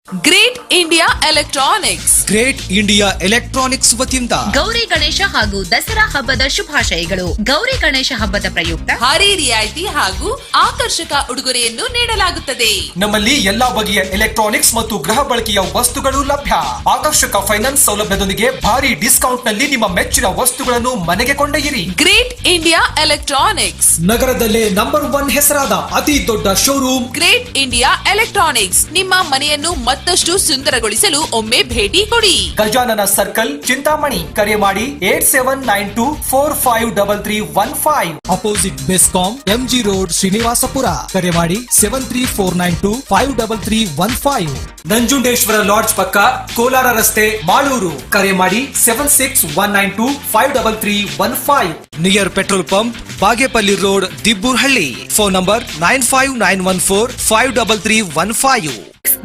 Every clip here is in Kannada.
ಗ್ರೇಟ್ ಇಂಡಿಯಾ ಎಲೆಕ್ಟ್ರಾನಿಕ್ಸ್ ವತಿಯಿಂದ ಗೌರಿ ಗಣೇಶ ಹಾಗೂ ದಸರಾ ಹಬ್ಬದ ಶುಭಾಶಯಗಳು. ಗೌರಿ ಗಣೇಶ ಹಬ್ಬದ ಪ್ರಯುಕ್ತ ಭಾರಿ ರಿಯಾಯಿತಿ ಹಾಗೂ ಆಕರ್ಷಕ ಉಡುಗೊರೆಯನ್ನು ನೀಡಲಾಗುತ್ತದೆ. ನಮ್ಮಲ್ಲಿ ಎಲ್ಲಾ ಬಗೆಯ ಎಲೆಕ್ಟ್ರಾನಿಕ್ಸ್ ಮತ್ತು ಗೃಹ ಬಳಕೆಯ ವಸ್ತುಗಳು ಲಭ್ಯ. ಆಕರ್ಷಕ ಫೈನಾನ್ಸ್ ಸೌಲಭ್ಯದೊಂದಿಗೆ ಭಾರಿ ಡಿಸ್ಕೌಂಟ್ ನಲ್ಲಿ ನಿಮ್ಮ ಮೆಚ್ಚಿನ ವಸ್ತುಗಳನ್ನು ಮನೆಗೆ ಕೊಂಡೊಯ್ಯಿರಿ. ಗ್ರೇಟ್ ಇಂಡಿಯಾ ಎಲೆಕ್ಟ್ರಾನಿಕ್ಸ್, ನಗರದಲ್ಲೇ ನಂಬರ್ 1 ಹೆಸರಾದ ಅತಿ ದೊಡ್ಡ ಶೋರೂಮ್ ಗ್ರೇಟ್ ಇಂಡಿಯಾ ಎಲೆಕ್ಟ್ರಾನಿಕ್ಸ್. ನಿಮ್ಮ ಮನೆಯನ್ನು ಮತ್ತಷ್ಟು ಸುಂದರಗೊಳಿಸಲು ಒಮ್ಮೆ ಭೇಟಿ ಕೊಡಿ. ಗಜಾನನ ಸರ್ಕಲ್, ಚಿಂತಾಮಣಿ. ಕರೆ ಮಾಡಿ 8792453315. Opposite BESCOM, MG road, Srinivasapura. ಕರೆ ಮಾಡಿ 7349253315. ನಂಜುಂಡೇಶ್ವರ ಲಾಡ್ಜ್ ಪಕ್ಕ, ಕೋಲಾರ ರಸ್ತೆ, ಮಾಳೂರು. ಕರೆ ಮಾಡಿ 7619253315. Near petrol pump, Bagepalli road, Dibburhalli. Phone number 9591453315.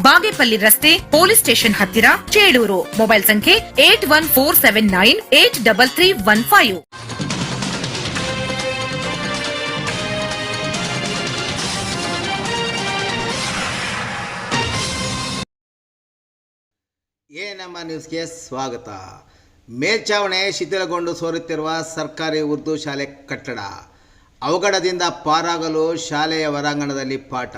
Bagepalli ರಸ್ತೆ, ಪೊಲೀಸ್ ಸ್ಟೇಷನ್ ಹತ್ತಿರ, ಚೇಳೂರು. ಮೊಬೈಲ್ ಸಂಖ್ಯೆ 8147983315. ನಮ್ಮ ನ್ಯೂಸ್ಗೆ ಸ್ವಾಗತ. ಮೇಲ್ಛಾವಣಿ ಶಿಥಿಲಗೊಂಡು ಸೋರುತ್ತಿರುವ ಸರ್ಕಾರಿ ಉರ್ದು ಶಾಲೆ ಕಟ್ಟಡ ಅವಘಡದಿಂದ ಪಾರಾಗಲು ಶಾಲೆಯ ಹೊರಾಂಗಣದಲ್ಲಿ ಪಾಠ.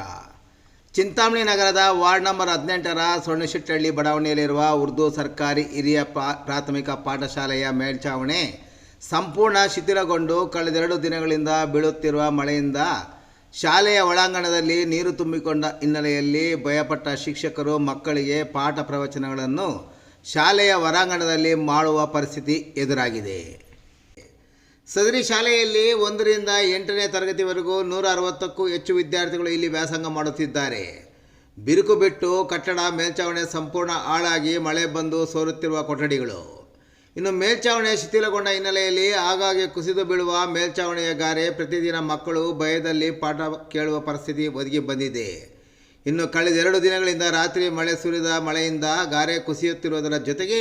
ಚಿಂತಾಮಣಿ ನಗರದ ವಾರ್ಡ್ ನಂಬರ್ 18ರ ಸೊಣ್ಣಶೆಟ್ಟಹಳ್ಳಿ ಬಡಾವಣೆಯಲ್ಲಿರುವ ಉರ್ದು ಸರ್ಕಾರಿ ಹಿರಿಯ ಪ್ರಾಥಮಿಕ ಪಾಠಶಾಲೆಯ ಮೇಲ್ಛಾವಣಿ ಸಂಪೂರ್ಣ ಶಿಥಿಲಗೊಂಡು ಕಳೆದ 2 ದಿನಗಳಿಂದ ಬೀಳುತ್ತಿರುವ ಮಳೆಯಿಂದ ಶಾಲೆಯ ಒಳಾಂಗಣದಲ್ಲಿ ನೀರು ತುಂಬಿಕೊಂಡ ಹಿನ್ನೆಲೆಯಲ್ಲಿ ಭಯಪಟ್ಟ ಶಿಕ್ಷಕರು ಮಕ್ಕಳಿಗೆ ಪಾಠ ಪ್ರವಚನಗಳನ್ನು ಶಾಲೆಯ ಹೊರಾಂಗಣದಲ್ಲಿ ಮಾಡುವ ಪರಿಸ್ಥಿತಿ ಎದುರಾಗಿದೆ. ಸದರಿ ಶಾಲೆಯಲ್ಲಿ 1ರಿಂದ 8ನೇ ತರಗತಿವರೆಗೂ 160ಕ್ಕೂ ಹೆಚ್ಚು ವಿದ್ಯಾರ್ಥಿಗಳು ಇಲ್ಲಿ ವ್ಯಾಸಂಗ ಮಾಡುತ್ತಿದ್ದಾರೆ. ಬಿರುಕು ಬಿಟ್ಟು ಕಟ್ಟಡ ಮೇಲ್ಛಾವಣಿ ಸಂಪೂರ್ಣ ಹಾಳಾಗಿ ಮಳೆ ಬಂದು ಸೋರುತ್ತಿರುವ ಕೊಠಡಿಗಳು. ಇನ್ನು ಮೇಲ್ಛಾವಣಿ ಶಿಥಿಲಗೊಂಡ ಹಿನ್ನೆಲೆಯಲ್ಲಿ ಆಗಾಗ್ಗೆ ಕುಸಿದು ಬೀಳುವ ಮೇಲ್ಛಾವಣಿಯ ಗಾರೆ ಪ್ರತಿದಿನ ಮಕ್ಕಳು ಭಯದಲ್ಲಿ ಪಾಠ ಕೇಳುವ ಪರಿಸ್ಥಿತಿ ಒದಗಿ ಬಂದಿದೆ. ಇನ್ನು ಕಳೆದ 2 ದಿನಗಳಿಂದ ರಾತ್ರಿ ಮಳೆ ಸುರಿದ ಮಳೆಯಿಂದ ಗಾರೆ ಕುಸಿಯುತ್ತಿರುವುದರ ಜೊತೆಗೆ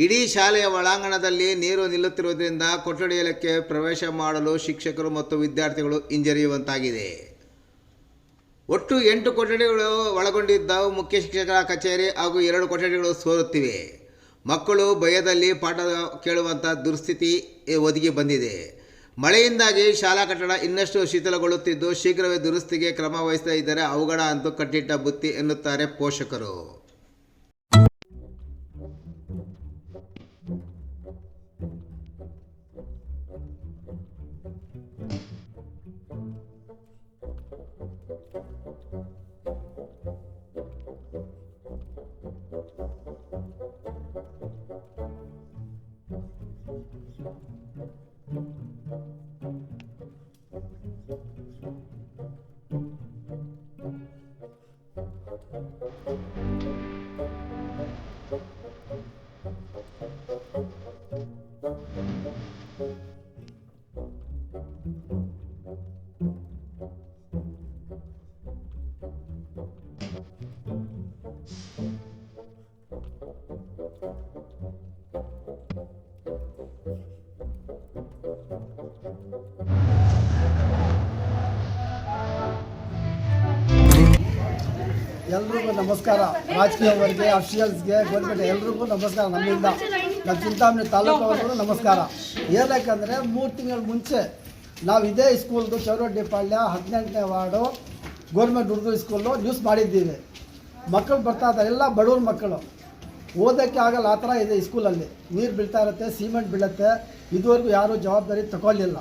ಇಡೀ ಶಾಲೆಯ ಒಳಾಂಗಣದಲ್ಲಿ ನೀರು ನಿಲ್ಲುತ್ತಿರುವುದರಿಂದ ಕೊಠಡಿಯೊಳಕ್ಕೆ ಪ್ರವೇಶ ಮಾಡಲು ಶಿಕ್ಷಕರು ಮತ್ತು ವಿದ್ಯಾರ್ಥಿಗಳು ಹಿಂಜರಿಯುವಂತಾಗಿದೆ. ಒಟ್ಟು 8 ಕೊಠಡಿಗಳು ಒಳಗೊಂಡಿದ್ದ ಮುಖ್ಯ ಶಿಕ್ಷಕರ ಕಚೇರಿ ಹಾಗೂ 2 ಕೊಠಡಿಗಳು ಸೋರುತ್ತಿವೆ. ಮಕ್ಕಳು ಭಯದಲ್ಲಿ ಪಾಠ ಕೇಳುವಂಥ ದುಸ್ಥಿತಿ ಒದಗಿ ಬಂದಿದೆ. ಮಳೆಯಿಂದಾಗಿ ಶಾಲಾ ಕಟ್ಟಡ ಇನ್ನಷ್ಟು ಶಿಥಿಲಗೊಳ್ಳುತ್ತಿದ್ದು ಶೀಘ್ರವೇ ದುರಸ್ತಿಗೆ ಕ್ರಮ ವಹಿಸದೇ ಇದ್ದರೆ ಅವಘಡ ಅಂತೂ ಕಟ್ಟಿಟ್ಟ ಬುತ್ತಿ ಎನ್ನುತ್ತಾರೆ ಪೋಷಕರು. ಎಲ್ರಿಗೂ ನಮಸ್ಕಾರ. ರಾಜಕೀಯವರಿಗೆ, ಅಫಿಷಿಯಲ್ಸ್ಗೆ, ಗೌರ್ಮೆಂಟ್ ಎಲ್ರಿಗೂ ನಮಸ್ಕಾರ. ನಮ್ಮಿಂದ ನಮ್ಮ ಚಿಂತಾಮಣಿ ತಾಲೂಕವರೆಗೂ ನಮಸ್ಕಾರ. ಏನಕ್ಕಂದರೆ 3 ತಿಂಗಳ ಮುಂಚೆ ನಾವು ಇದೇ ಸ್ಕೂಲ್ದು ಚೌರಡ್ಡಿಪಾಳ್ಯ 18ನೇ ward government Urdu school news ಮಾಡಿದ್ದೀವಿ. ಮಕ್ಕಳು ಬರ್ತಾ ಇದ್ದಾರೆ, ಎಲ್ಲ ಬಡವ್ರ ಮಕ್ಕಳು, ಓದೋಕ್ಕೆ ಆಗಲ್ಲ ಆ ಥರ ಇದೆ. ಈ ಸ್ಕೂಲಲ್ಲಿ ನೀರು ಬೀಳ್ತಾ ಇರುತ್ತೆ, ಸಿಮೆಂಟ್ ಬೀಳುತ್ತೆ. ಇದುವರೆಗೂ ಯಾರೂ ಜವಾಬ್ದಾರಿ ತಗೊಳ್ಳಿಲ್ಲ.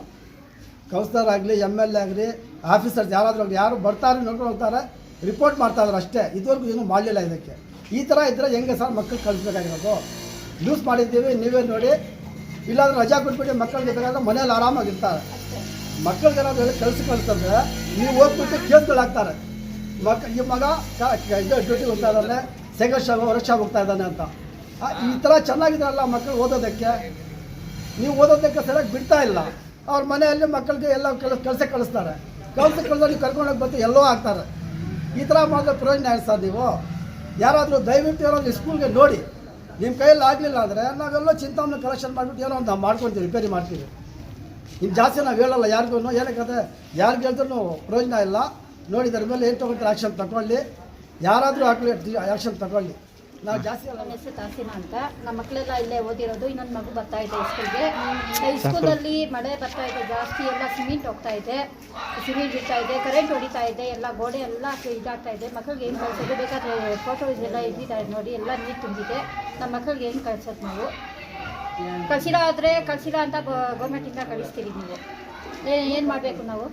ಕೌನ್ಸಿಲರ್ ಆಗಲಿ, MLA ಆಗಲಿ, ಆಫೀಸರ್ಸ್ ಯಾರಾದರೂ ಆಗಲಿ, ಯಾರು ಬರ್ತಾರೆ ನೋಡ್ಕೊಂಡು ಹೋಗ್ತಾರೆ, ರಿಪೋರ್ಟ್ ಮಾಡ್ತಾಯಿದ್ರು ಅಷ್ಟೇ. ಇದುವರೆಗೂ ಏನೂ ಮಾಡಲಿಲ್ಲ ಇದಕ್ಕೆ. ಈ ಥರ ಇದ್ದರೆ ಹೆಂಗೆ ಸರ್ ಮಕ್ಕಳು ಕಳಿಸ್ಬೇಕಾಗಿರೋದು? ನ್ಯೂಸ್ ಮಾಡಿದ್ದೀವಿ, ನೀವೇ ನೋಡಿ. ಇಲ್ಲಾಂದ್ರೆ ರಜಾ ಕೊಟ್ಬಿಟ್ಟು ಮಕ್ಕಳಿಗೆ ಬೇಕಾದ್ರೆ ಮನೇಲಿ ಆರಾಮಾಗಿರ್ತಾರೆ. ಮಕ್ಕಳಿಗೇನಾದ್ರು ಕೆಲಸ ಕಳಿಸ್ತಂದ್ರೆ ನೀವು ಹೋಗ್ಬಿಟ್ಟು ಕೇಸ್ಗಳಾಗ್ತಾರೆ. ಈ ಮಗ ಡ್ಯೂಟಿ ಹೋಗ್ತಾ ಇದ್ದಾನೆ, ಸೆಕೆಂಡ್ ಶಾಪ್ ವರ್ಕ್ ಹೋಗ್ತಾ ಇದ್ದಾನೆ ಅಂತ. ಈ ಥರ ಚೆನ್ನಾಗಿದ್ದಾರಲ್ಲ ಮಕ್ಕಳು ಓದೋದಕ್ಕೆ. ನೀವು ಓದೋದಕ್ಕೆ ಸರಿಯಾಗಿ ಬಿಡ್ತಾ ಇಲ್ಲ. ಅವ್ರ ಮನೆಯಲ್ಲಿ ಮಕ್ಕಳಿಗೆ ಎಲ್ಲ ಕೆಲಸ ಕಳಿಸ್ತಾರೆ. ಕಳಿಸೋದು ಕರ್ಕೊಂಡೋಗಿ ಬಂದು ಎಲ್ಲೋ ಆಗ್ತಾರೆ. ಈ ಥರ ಮಾಡಿದ್ರೆ ಪ್ರಯೋಜನ ಆಯ್ತು ಸರ್. ನೀವು ಯಾರಾದರೂ ದಯವಿಟ್ಟು ಏನೋ ಸ್ಕೂಲ್ಗೆ ನೋಡಿ. ನಿಮ್ಮ ಕೈಯಲ್ಲಿ ಆಗಲಿಲ್ಲ ಅಂದರೆ ನಾವೆಲ್ಲೋ ಚಿಂತಾಮಣಿ ಕಲೆಕ್ಷನ್ ಮಾಡಿಬಿಟ್ಟು ಏನೋ ಒಂದು ಮಾಡ್ಕೊತೀವಿ, ರಿಪೇರಿ ಮಾಡ್ತೀವಿ. ಇನ್ನು ಜಾಸ್ತಿ ನಾವು ಹೇಳಲ್ಲ ಯಾರಿಗೂ. ಏನಕ್ಕೆ ಯಾರಿಗೆ ಹೇಳಿದ್ರೂ ಪ್ರಯೋಜನ ಇಲ್ಲ. ನೋಡಿ ಇದ್ರ ಮೇಲೆ ಏನು ತೊಗೊಳ್ತಾರೆ ಆ್ಯಕ್ಷನ್ ತಗೊಳ್ಳಿ. ಯಾರಾದರೂ ಹಾಕಲಿ ಆ್ಯಕ್ಷನ್ ತಗೊಳ್ಳಿ. ನಾವು ಜಾಸ್ತಿ ನನ್ನ ಹೆಸರು ತಾಸಿನ ಅಂತ. ನಮ್ಮ ಮಕ್ಕಳೆಲ್ಲ ಇಲ್ಲೇ ಓದಿರೋದು. ಇನ್ನೊಂದು ಮಗು ಬರ್ತಾ ಇದೆ ಸ್ಕೂಲ್ಗೆ. ಸ್ಕೂಲಲ್ಲಿ ಮಳೆ ಬರ್ತಾ ಇದೆ ಜಾಸ್ತಿ, ಎಲ್ಲ ಸಿಮೆಂಟ್ ಹೋಗ್ತಾ ಇದೆ, ಸಿಮೆಂಟ್ ಬಿಡ್ತಾ ಇದೆ, ಕರೆಂಟ್ ಹೊಡಿತಾ ಇದೆ, ಎಲ್ಲ ಗೋಡೆ ಎಲ್ಲ ಇದಾಗ್ತಾ ಇದೆ. ಮಕ್ಕಳಿಗೆ ಏನು ಕಳ್ಸೋದು? ಬೇಕಾದರೆ ಫೋಟೋಸ್ ಎಲ್ಲ ಇಟ್ಟಿದ್ದಾರೆ ನೋಡಿ, ಎಲ್ಲ ನೀರು ತುಂಬಿದೆ. ನಮ್ಮ ಮಕ್ಕಳಿಗೆ ಏನು ಕಳ್ಸೋದು? ನಾವು ಕಳಿಸಿಲ್ಲ ಆದರೆ ಕಳಿಸಿಲ್ಲ ಅಂತ ಗೌರ್ಮೆಂಟಿಂದ ಕಳಿಸ್ತೀವಿ. ನೀವು ಏನು ಮಾಡಬೇಕು? ನಾವು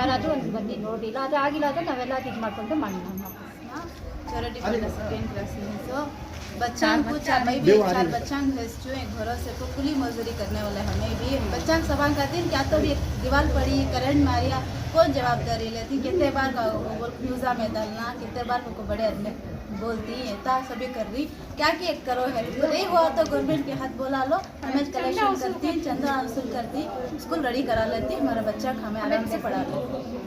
ಯಾರಾದರೂ ಒಂದು ಬಂದು ನೋಡಿಲ್ಲ, ಅದು ಆಗಿಲ್ಲ ಆದರೆ ನಾವೆಲ್ಲ ಇದು ಮಾಡಿಕೊಂಡು ಮಾಡಿ चैरिटी फंड सेकेंड क्लास में तो बच्चा को मैं भी 4 बच्चा भेजू एक घरों से को कुली मजदूरी करने वाले हमें भी बच्चा सवाल करते हैं क्या तो भी दीवार पड़ी करंट मारिया कौन जवाबदारी लेती? कितने बार न्यूज़ा में डालना, कितने बार को बड़े आदमी बोलती है ता सभी कर रही क्या कि एक करो है तो नहीं हुआ तो गवर्नमेंट के हाथ बोला लो, हमें कलेक्शन करती, चंदा वसूल करती, स्कूल रेडी करा लेती, हमारा बच्चा हमें आराम से पढ़ा लेती।